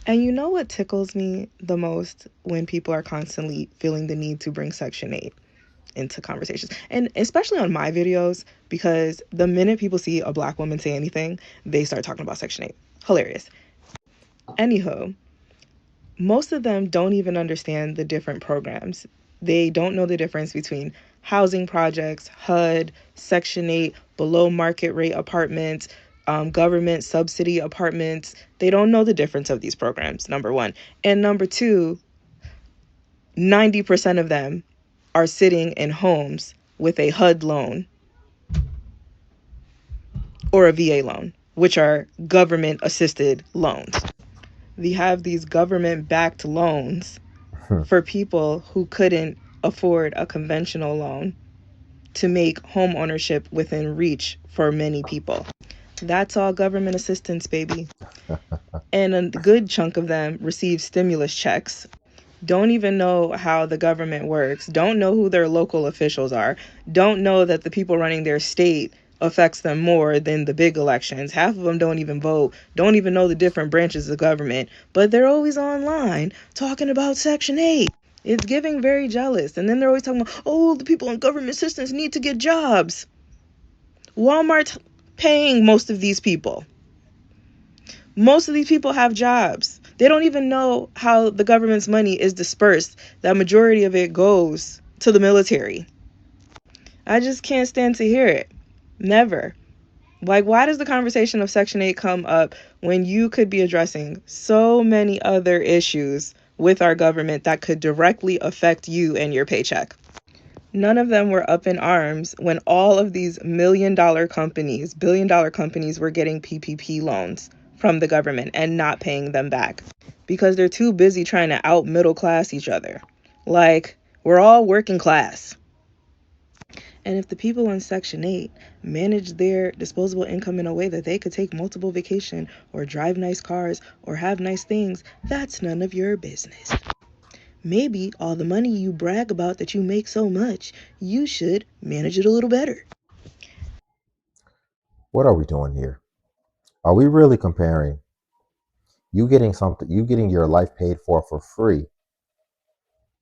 And you know what tickles me the most when people are constantly feeling the need to bring Section 8 into conversations, and especially on my videos, because the minute people see a black woman say anything, they start talking about Section 8. Hilarious. Anywho, most of them don't even understand the different programs. They don't know the difference between housing projects, HUD, Section 8, below market rate apartments, government subsidy apartments. They don't know the difference of these programs, number one. And number two, 90% of them are sitting in homes with a HUD loan or a VA loan, which are government assisted loans. They have these government backed loans for people who couldn't afford a conventional loan to make home ownership within reach for many people. That's all government assistance, baby. And a good chunk of them receive stimulus checks, don't even know how the government works, don't know who their local officials are, don't know that the people running their state affects them more than the big elections. Half of them don't even vote, don't even know the different branches of government, but they're always online talking about Section 8. It's giving very jealous. And then they're always talking about, oh, the people in government assistance need to get jobs. Walmart's paying most of these people. Most of these people have jobs. They don't even know how the government's money is dispersed. That majority of it goes to the military. I just can't stand to hear it. Never. Like, why does the conversation of Section 8 come up when you could be addressing so many other issues with our government that could directly affect you and your paycheck? None of them were up in arms when all of these $1 million companies, $1 billion companies were getting PPP loans from the government and not paying them back because they're too busy trying to out middle class each other. Like, we're all working class. And if the people on Section 8 manage their disposable income in a way that they could take multiple vacation or drive nice cars or have nice things, that's none of your business. Maybe all the money you brag about that you make so much, you should manage it a little better. What are we doing here? Are we really comparing you getting your life paid for free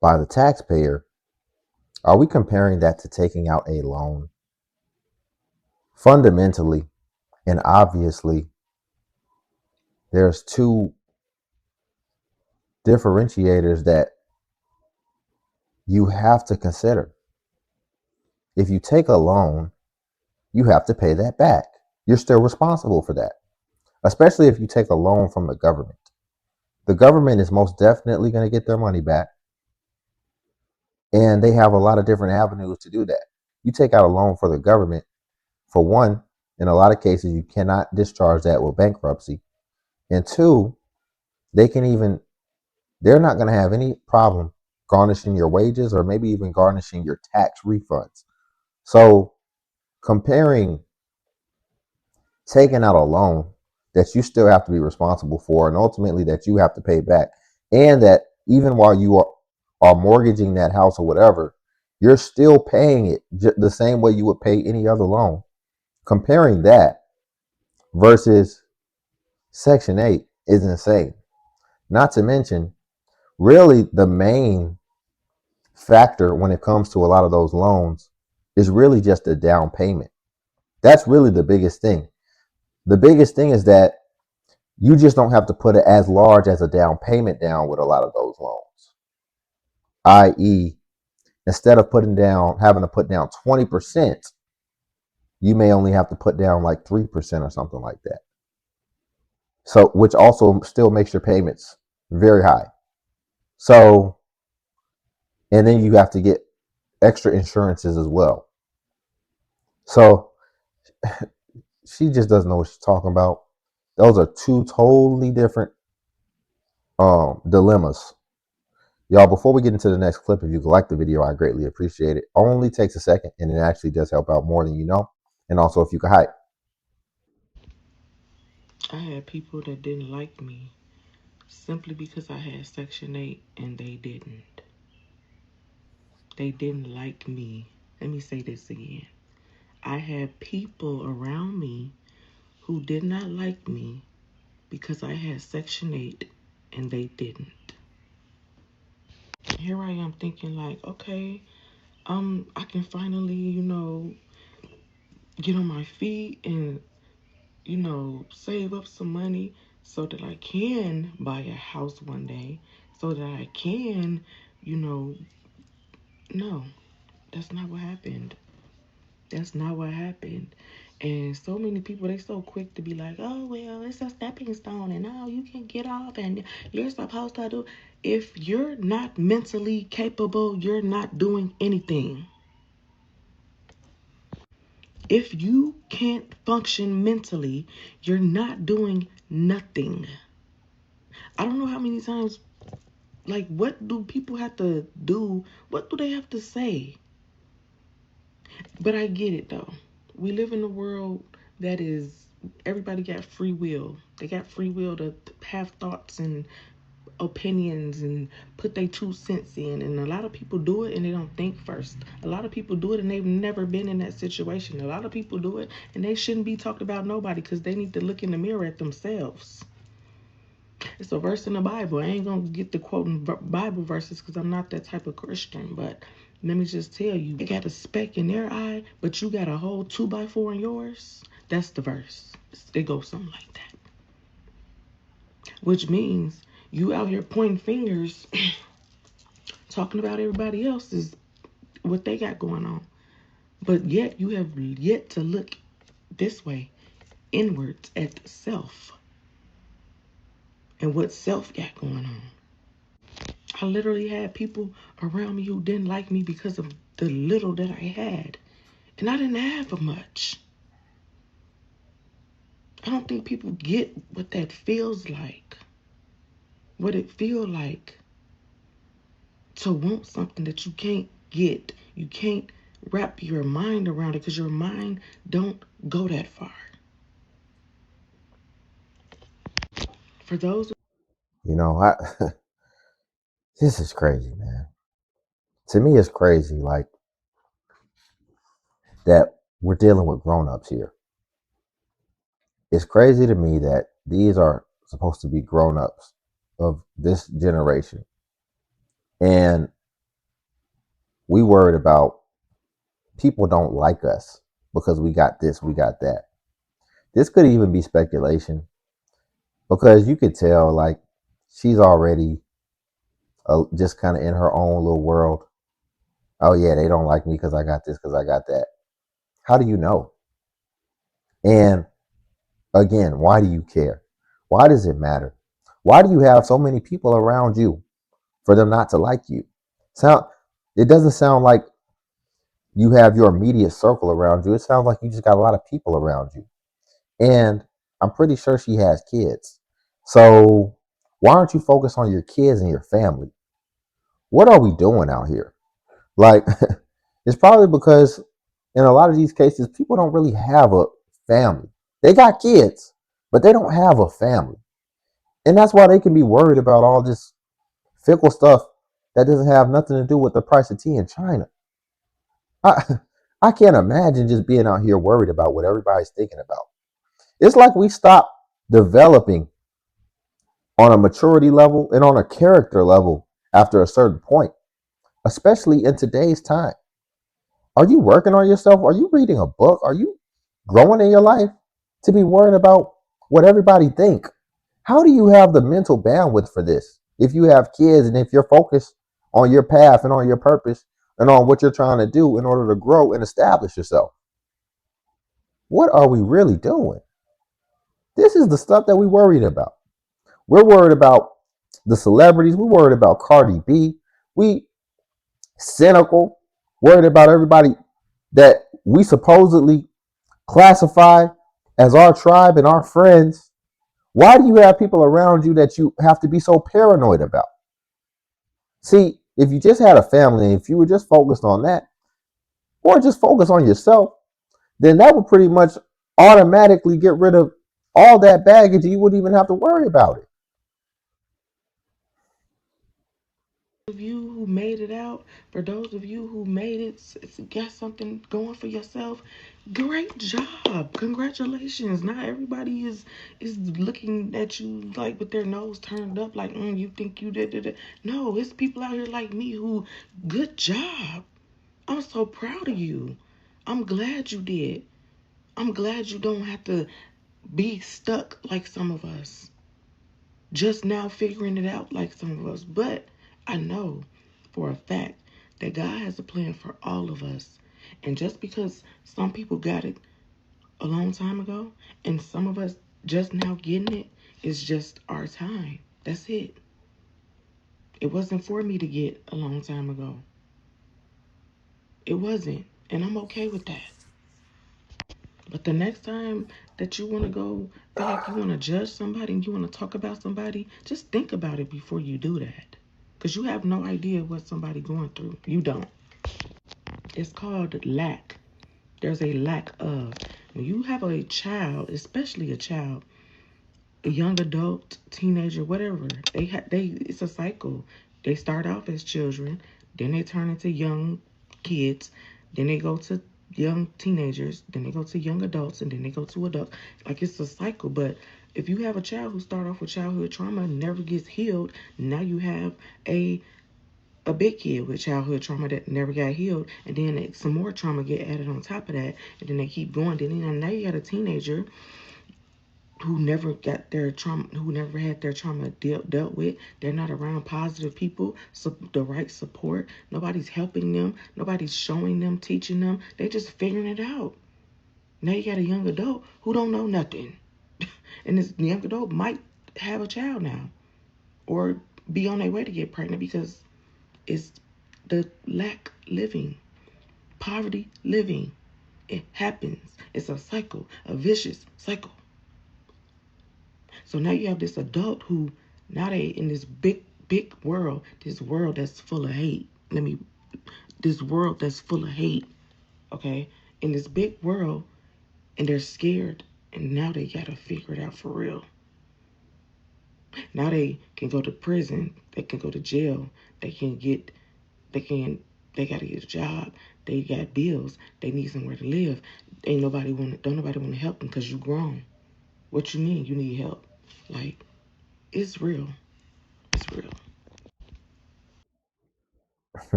by the taxpayer? Are we comparing that to taking out a loan? Fundamentally and obviously, there's two differentiators that you have to consider. If you take a loan, you have to pay that back. You're still responsible for that, especially if you take a loan from the government. The government is most definitely going to get their money back, and they have a lot of different avenues to do that. You take out a loan for the government, for one, in a lot of cases, you cannot discharge that with bankruptcy. And two, they can even, they're not going to have any problem garnishing your wages or maybe even garnishing your tax refunds. So comparing taking out a loan that you still have to be responsible for and ultimately that you have to pay back, and that even while are mortgaging that house or whatever, you're still paying it the same way you would pay any other loan. Comparing that versus Section 8 is insane. Not to mention, really, the main factor when it comes to a lot of those loans is really just a down payment. That's really the biggest thing. The biggest thing is that you just don't have to put it as large as a down payment down with a lot of those loans. I.e., instead of having to put down 20%, you may only have to put down like 3% or something like that. So, which also still makes your payments very high. So, and then you have to get extra insurances as well. So, she just doesn't know what she's talking about. Those are two totally different dilemmas. Y'all, before we get into the next clip, if you like the video, I greatly appreciate it. Only takes a second, and it actually does help out more than you know. And also, if you could hype. I had people that didn't like me simply because I had Section 8 and they didn't. They didn't like me. Let me say this again. I had people around me who did not like me because I had Section 8 and they didn't. Here I am thinking like, okay, I can finally, get on my feet and, save up some money so that I can buy a house one day, so that I can, you know, no, that's not what happened. That's not what happened. And so many people, they so quick to be like, oh, well, it's a stepping stone and now you can get off and you're supposed to do. If you're not mentally capable, you're not doing anything. If you can't function mentally, you're not doing nothing. I don't know how many times, like, what do people have to do? What do they have to say? But I get it though. We live in a world that is, everybody got free will. They got free will to have thoughts and opinions and put their 2 cents in. And a lot of people do it and they don't think first. A lot of people do it and they've never been in that situation. A lot of people do it and they shouldn't be talked about nobody because they need to look in the mirror at themselves. It's a verse in the Bible. I ain't gonna get the quoting Bible verses because I'm not that type of Christian. But let me just tell you, they got a speck in their eye, but you got a whole 2x4 in yours. That's the verse. It goes something like that. Which means you out here pointing fingers, talking about everybody else's what they got going on. But yet you have yet to look this way, inwards at self and what self got going on. I literally had people around me who didn't like me because of the little that I had. And I didn't have much. I don't think people get what that feels like. What it feels like to want something that you can't get. You can't wrap your mind around it because your mind don't go that far. For those You know, I this is crazy, man. To me, it's crazy, like that we're dealing with grown-ups here. It's crazy to me that these are supposed to be grown-ups of this generation, and we worried about people don't like us because we got this, we got that. This could even be speculation because you could tell, like, she's already just kind of in her own little world. Oh yeah, they don't like me because I got this, because I got that. How do you know? And again, why do you care? Why does it matter? Why do you have so many people around you for them not to like you? Sound it doesn't sound like you have your immediate circle around you. It sounds like you just got a lot of people around you. And I'm pretty sure she has kids. So why aren't you focused on your kids and your family? What are we doing out here? Like, it's probably because in a lot of these cases, people don't really have a family. They got kids, but they don't have a family. And that's why they can be worried about all this fickle stuff that doesn't have nothing to do with the price of tea in China. I, I can't imagine just being out here worried about what everybody's thinking about. It's like we stopped developing on a maturity level and on a character level after a certain point, especially in today's time. Are you working on yourself? Are you reading a book? Are you growing in your life to be worried about what everybody think? How do you have the mental bandwidth for this? If you have kids and if you're focused on your path and on your purpose and on what you're trying to do in order to grow and establish yourself, what are we really doing? This is the stuff that we worried about. We're worried about the celebrities. We're worried about Cardi B. We cynical, worried about everybody that we supposedly classify as our tribe and our friends. Why do you have people around you that you have to be so paranoid about? See, if you just had a family, if you were just focused on that, or just focus on yourself, then that would pretty much automatically get rid of all that baggage and you wouldn't even have to worry about it. Of you who made it out, for those of you who made it, got something going for yourself, great job. Congratulations. Not everybody is looking at you like with their nose turned up, like, you think you did. No, it's people out here like me who, good job. I'm so proud of you. I'm glad you did. I'm glad you don't have to be stuck like some of us, just now figuring it out like some of us. But I know for a fact that God has a plan for all of us. And just because some people got it a long time ago and some of us just now getting it, is just our time. That's it. It wasn't for me to get a long time ago. It wasn't. And I'm okay with that. But the next time that you want to go, feel like you want to judge somebody and you want to talk about somebody, just think about it before you do that. Because you have no idea what somebody going through. You don't. It's called lack. There's a lack of. When you have a child, especially a child, a young adult, teenager, whatever, it's a cycle. They start off as children, then they turn into young kids, then they go to young teenagers, then they go to young adults, and then they go to adults. Like, it's a cycle. But if you have a child who start off with childhood trauma and never gets healed, now you have a big kid with childhood trauma that never got healed, and then some more trauma get added on top of that, and then they keep going. Then now you got a teenager who never got their trauma, who never had their trauma dealt with. They're not around positive people, so the right support. Nobody's helping them. Nobody's showing them, teaching them. They just figuring it out. Now you got a young adult who don't know nothing, and this young adult might have a child now, or be on their way to get pregnant because it's the lack living, poverty living. It happens. It's a cycle, a vicious cycle. So now you have this adult who, now they in this big world, this world that's full of hate. This world that's full of hate, okay? In this big world, and they're scared, and now they gotta figure it out for real. Now they can go to prison, they can go to jail, they can get, they can, they gotta get a job, they got bills, they need somewhere to live. Don't nobody want to help them because you grown. What you mean you need help? Like, it's real. It's real.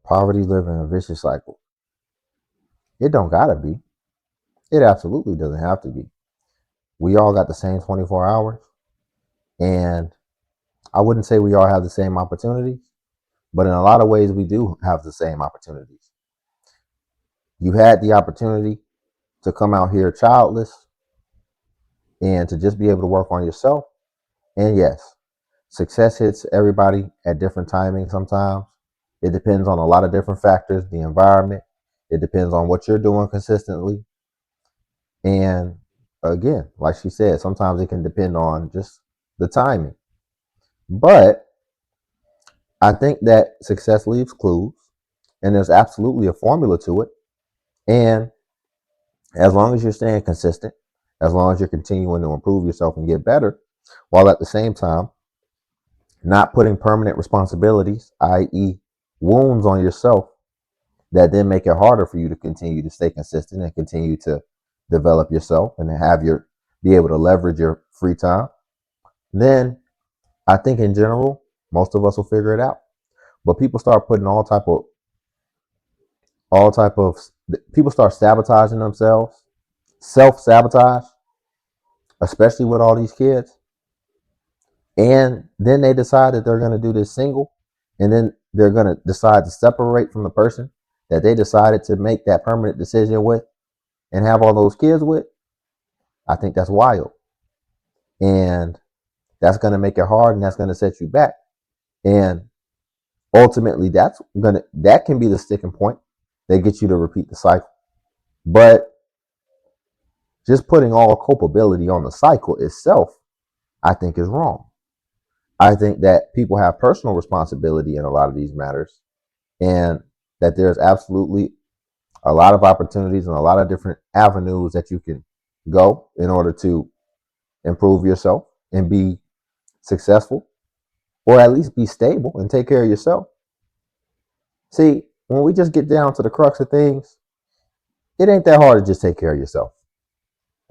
Poverty living a vicious cycle. It don't gotta be. It absolutely doesn't have to be. We all got the same 24 hours, and I wouldn't say we all have the same opportunities, but in a lot of ways we do have the same opportunities. You had the opportunity to come out here childless and to just be able to work on yourself. And yes, success hits everybody at different timings sometimes. It depends on a lot of different factors, the environment. It depends on what you're doing consistently. And again, like she said, sometimes it can depend on just the timing. But I think that success leaves clues, and there's absolutely a formula to it. And as long as you're staying consistent, as long as you're continuing to improve yourself and get better, while at the same time not putting permanent responsibilities, i.e., wounds on yourself that then make it harder for you to continue to stay consistent and continue to develop yourself and have your be able to leverage your free time, then I think in general most of us will figure it out. But people start putting all type of people start sabotaging themselves, self sabotage, especially with all these kids. And then they decide that they're going to do this single, and then they're going to decide to separate from the person that they decided to make that permanent decision with and have all those kids with. I think that's wild. And that's going to make it hard, and that's going to set you back. And ultimately that can be the sticking point that gets you to repeat the cycle. But just putting all culpability on the cycle itself, I think is wrong. I think that people have personal responsibility in a lot of these matters, and that there's absolutely a lot of opportunities and a lot of different avenues that you can go in order to improve yourself and be successful. or at least be stable and take care of yourself. See, when we just get down to the crux of things, it ain't that hard to just take care of yourself.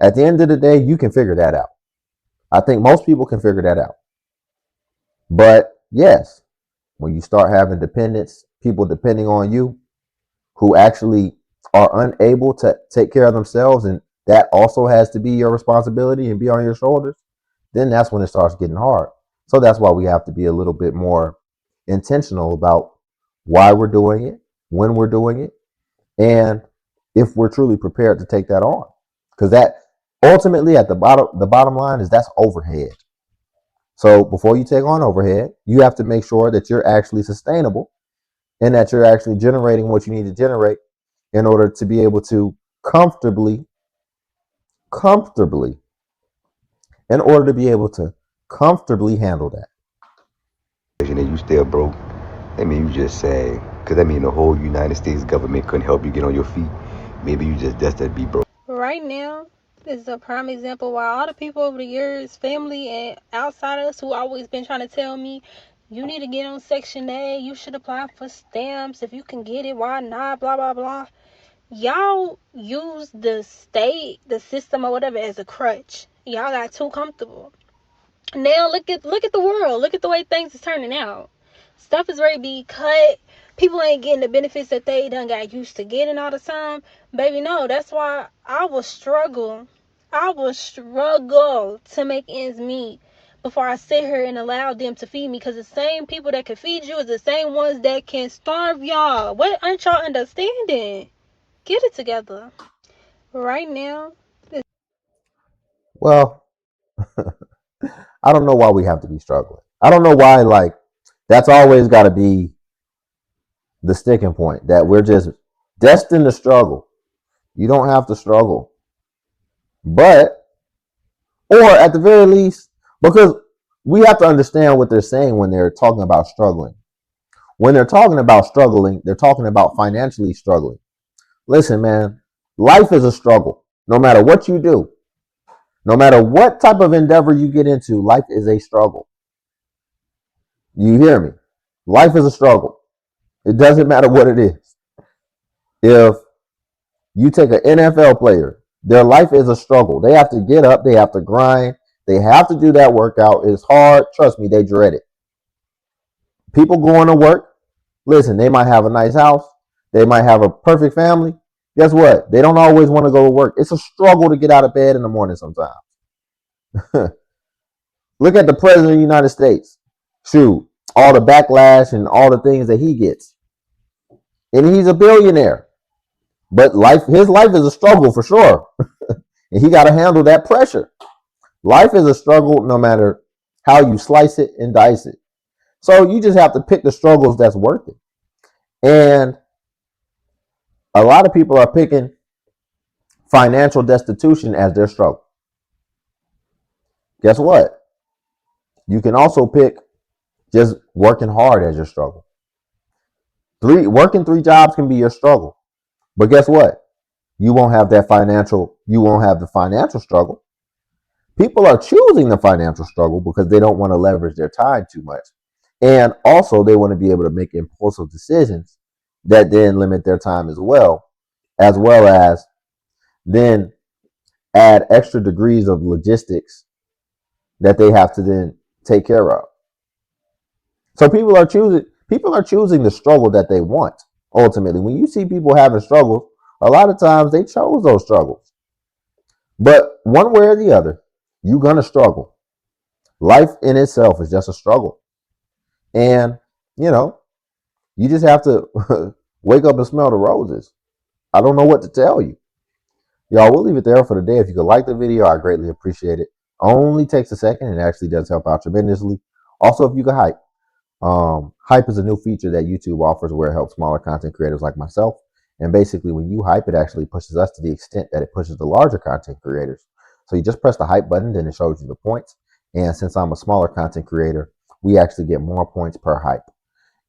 At the end of the day, you can figure that out. I think most people can figure that out. But yes, when you start having dependents, people depending on you who actually are unable to take care of themselves, and that also has to be your responsibility and be on your shoulders, then that's when it starts getting hard. So that's why we have to be a little bit more intentional about why we're doing it, when we're doing it, and if we're truly prepared to take that on. Because that ultimately at the bottom line is that's overhead. So before you take on overhead, you have to make sure that you're actually sustainable and that you're actually generating what you need to generate in order to be able to comfortably, comfortably, in order to be able to comfortably handle that. And you still broke. That mean you just sad. Cause that mean the whole United States government couldn't help you get on your feet. Maybe you just destined to be broke. Right now is a prime example why all the people over the years, family and outsiders who always been trying to tell me, you need to get on Section A, you should apply for stamps, if you can get it, why not, blah, blah, blah. Y'all use the state, the system or whatever as a crutch. Y'all got too comfortable. Now look at the world. Look at the way things is turning out. Stuff is ready to be cut. People ain't getting the benefits that they done got used to getting all the time. Baby, no, that's why I will struggle. I will struggle to make ends meet before I sit here and allow them to feed me. Because the same people that can feed you is the same ones that can starve y'all. What aren't y'all understanding? Get it together. Right now, Well, I don't know why we have to be struggling. I don't know why, like, that's always got to be the sticking point that we're just destined to struggle. You don't have to struggle. But, or at the very least, because we have to understand what they're saying when they're talking about struggling. When they're talking about struggling, they're talking about financially struggling. Listen, man, life is a struggle. No matter what you do, no matter what type of endeavor you get into, life is a struggle. You hear me? Life is a struggle. It doesn't matter what it is. If you take an NFL player, their life is a struggle. They have to get up, they have to grind, they have to do that workout. It's hard. Trust me, they dread it. People going to work, listen, they might have a nice house, they might have a perfect family. Guess what? They don't always want to go to work. It's a struggle to get out of bed in the morning sometimes. Look at the president of the United States. Shoot, all the backlash and all the things that he gets. And he's a billionaire. But his life is a struggle for sure. And he got to handle that pressure. Life is a struggle no matter how you slice it and dice it. So you just have to pick the struggles that's worth it. And a lot of people are picking financial destitution as their struggle. Guess what? You can also pick just working hard as your struggle. Working 3 jobs can be your struggle. But guess what? You won't have the financial struggle. People are choosing the financial struggle because they don't want to leverage their time too much. And also they want to be able to make impulsive decisions that then limit their time as well as then add extra degrees of logistics that they have to then take care of. So people are choosing the struggle that they want. Ultimately, when you see people having struggles, a lot of times they chose those struggles. But one way or the other, you're going to struggle. Life in itself is just a struggle. And, you just have to wake up and smell the roses. I don't know what to tell you. Y'all, we'll leave it there for the day. If you could like the video, I greatly appreciate it. Only takes a second and it actually does help out tremendously. Also, if you could hype. Hype is a new feature that YouTube offers where it helps smaller content creators like myself. And basically, when you hype, it actually pushes us to the extent that it pushes the larger content creators. So you just press the hype button, then it shows you the points. And since I'm a smaller content creator, we actually get more points per hype.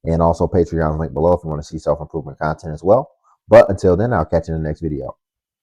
And also Patreon's link below if you want to see self-improvement content as well. But until then, I'll catch you in the next video.